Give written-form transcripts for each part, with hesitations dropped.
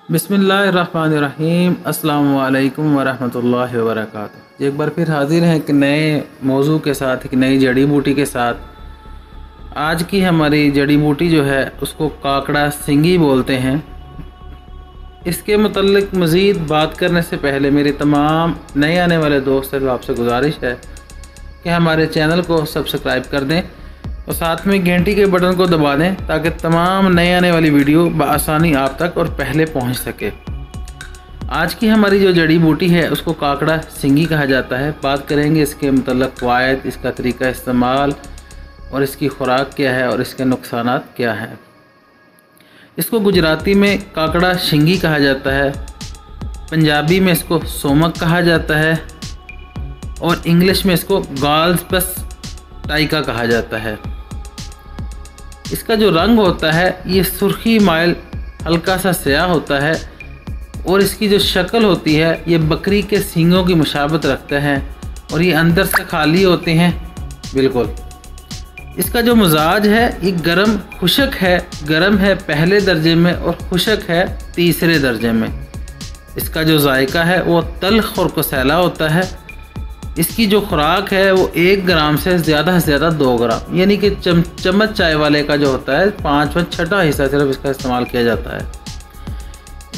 बिस्मिल्लाहिर्रहमानिर्रहीम अस्सलामु अलैकुम वरहमतुल्लाहि वबरकातुहू। एक बार फिर हाजिर हैं एक नए मौजू के साथ, एक नई जड़ी बूटी के साथ। आज की हमारी जड़ी बूटी जो है उसको काकड़ा सिंगी बोलते हैं। इसके मुतल्लिक मज़ीद बात करने से पहले मेरे तमाम नए आने वाले दोस्त से आपसे गुजारिश है कि हमारे चैनल को सब्सक्राइब कर दें और साथ में घंटी के बटन को दबा दें ताकि तमाम नए आने वाली वीडियो बआसानी आप तक और पहले पहुंच सके। आज की हमारी जो जड़ी बूटी है उसको काकड़ा सिंगी कहा जाता है। बात करेंगे इसके मुतल्लिक़ फ़वाइद, इसका तरीका इस्तेमाल और इसकी खुराक क्या है और इसके नुकसानात क्या हैं। इसको गुजराती में काकड़ा शिंगी कहा जाता है, पंजाबी में इसको सोमक कहा जाता है और इंग्लिश में इसको गाल्स प्लस टाइका कहा जाता है। इसका जो रंग होता है ये सुर्खी माइल हल्का सा स्याह होता है और इसकी जो शक्ल होती है ये बकरी के सींगों की मुशाबत रखता है और ये अंदर से खाली होते हैं बिल्कुल। इसका जो मिजाज है ये खुशक है, गर्म है पहले दर्जे में और खुशक है तीसरे दर्जे में। इसका जो जायका है वो तल्ख और कसैला होता है। इसकी जो खुराक है वो 1 ग्राम से ज़्यादा 2 ग्राम, यानी कि चम्मच चाय वाले का जो होता है 5/6 हिस्सा सिर्फ इसका इस्तेमाल किया जाता है।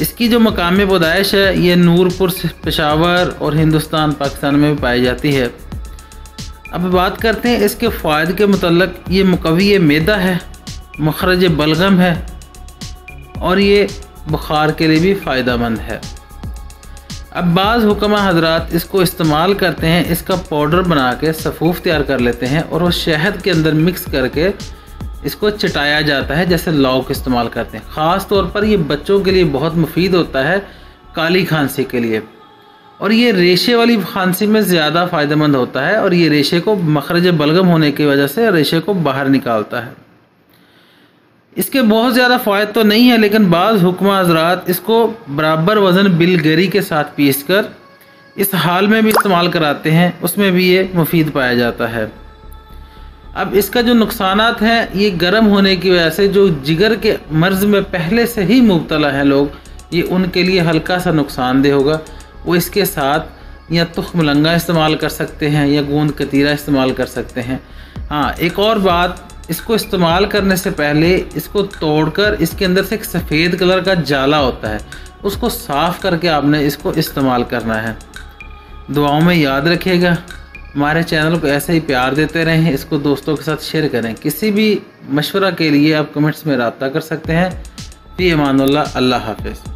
इसकी जो मकाम पैदाइश है ये नूरपुर, पेशावर और हिंदुस्तान पाकिस्तान में भी पाई जाती है। अब बात करते हैं इसके फ़ायदे के मुतल्लिक़। ये मुक़व्वी मैदा है, मखरज बलगम है और ये बुखार के लिए भी फ़ायदेमंद है। अब बाज़ हुक्मा हजरात इसको इस्तेमाल करते हैं, इसका पाउडर बना के सफ़ूफ़ तैयार कर लेते हैं और वो शहद के अंदर मिक्स करके इसको चटाया जाता है जैसे लौंग इस्तेमाल करते हैं। ख़ास तौर पर ये बच्चों के लिए बहुत मुफीद होता है काली खांसी के लिए, और ये रेशे वाली खांसी में ज़्यादा फ़ायदेमंद होता है और ये रेशे को मखरज बलगम होने की वजह से रेशे को बाहर निकालता है। इसके बहुत ज़्यादा फ़ायदे तो नहीं है, लेकिन बाज़ हुक्मा हज़रात इसको बराबर वज़न बिलगरी के साथ पीस कर इस हाल में भी इस्तेमाल कराते हैं, उसमें भी ये मुफीद पाया जाता है। अब इसका जो नुकसानात हैं ये गर्म होने की वजह से जो जिगर के मर्ज़ में पहले से ही मुब्तला हैं लोग, ये उनके लिए हल्का सा नुकसानदेह होगा। वो इसके साथ या तुख्म लंगा इस्तेमाल कर सकते हैं या गोंद कतीरा इस्तेमाल कर सकते हैं। हाँ, एक और बात, इसको इस्तेमाल करने से पहले इसको तोड़कर इसके अंदर से एक सफ़ेद कलर का जाला होता है, उसको साफ़ करके आपने इसको इस्तेमाल करना है। दुआओं में याद रखिएगा। हमारे चैनल को ऐसे ही प्यार देते रहें, इसको दोस्तों के साथ शेयर करें। किसी भी मशवरा के लिए आप कमेंट्स में रब्ता कर सकते हैं। फ़ी अमानुल्लाह, अल्लाह हाफ़िज़।